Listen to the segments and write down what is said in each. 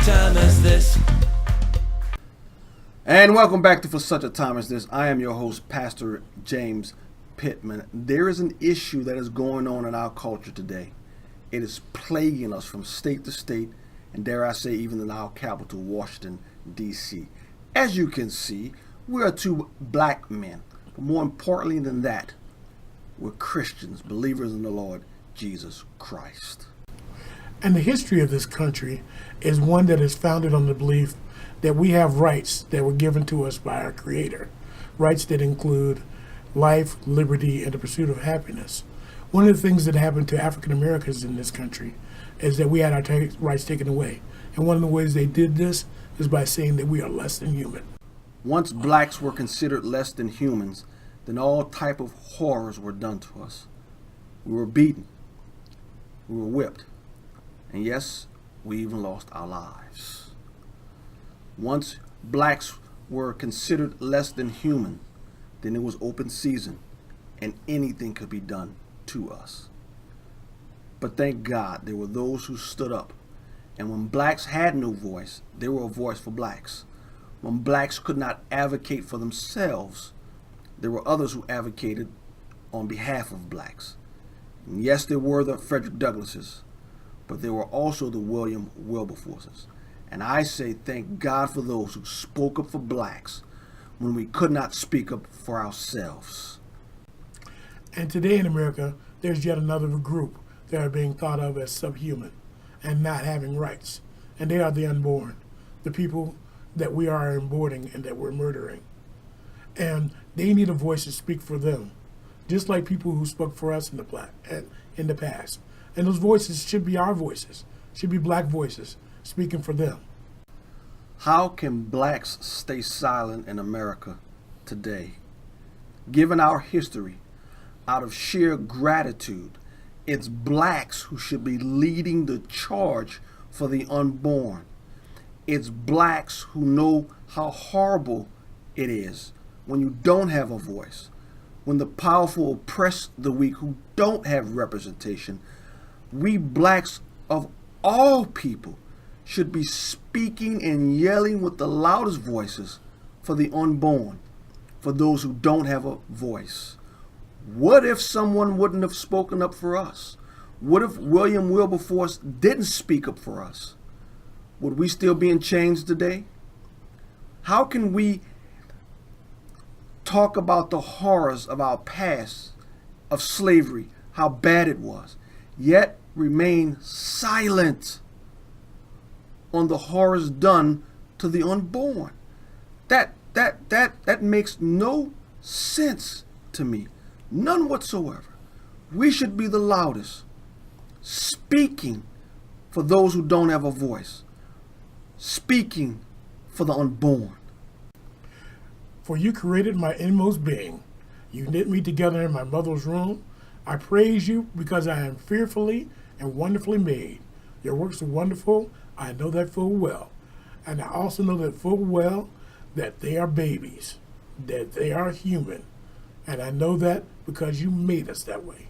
time as this. And welcome back to For Such a Time as This. I am your host, Pastor James Pittman. There is an issue that is going on in our culture today. It is plaguing us from state to state, and dare I say even in our capital, Washington, D.C. As you can see, we are two black men. But more importantly than that, we're Christians, believers in the Lord Jesus Christ. And the history of this country is one that is founded on the belief that we have rights that were given to us by our Creator. Rights that include life, liberty, and the pursuit of happiness. One of the things that happened to African Americans in this country is that we had our rights taken away. And one of the ways they did this is by saying that we are less than human. Once blacks were considered less than humans, then all type of horrors were done to us. We were beaten. We were whipped. And yes, we even lost our lives. Once blacks were considered less than human, then it was open season and anything could be done to us. But thank God there were those who stood up. And when blacks had no voice, they were a voice for blacks. When blacks could not advocate for themselves, there were others who advocated on behalf of blacks. And yes, there were the Frederick Douglasses, but there were also the William Wilberforces. And I say thank God for those who spoke up for blacks when we could not speak up for ourselves. And today in America, there's yet another group that are being thought of as subhuman and not having rights. And they are the unborn, the people that we are aborting and that we're murdering. And they need a voice to speak for them, just like people who spoke for us in the past. And those voices should be our voices, should be black voices speaking for them. How can blacks stay silent in America today? Given our history, out of sheer gratitude, it's blacks who should be leading the charge for the unborn. It's blacks who know how horrible it is when you don't have a voice, when the powerful oppress the weak who don't have representation. We blacks of all people should be speaking and yelling with the loudest voices for the unborn, for those who don't have a voice. What if someone wouldn't have spoken up for us? What if William Wilberforce didn't speak up for us? Would we still be in chains today? How can we talk about the horrors of our past, of slavery, how bad it was, yet remain silent on the horrors done to the unborn? That makes no sense to me. None whatsoever. We should be the loudest, speaking for those who don't have a voice, speaking for the unborn. For you created my inmost being. You knit me together in my mother's womb. I praise you because I am fearfully and wonderfully made. Your works are wonderful. I know that full well. And I also know that full well that they are babies, that they are human. And I know that because you made us that way.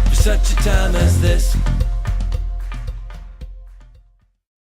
For such a time as this.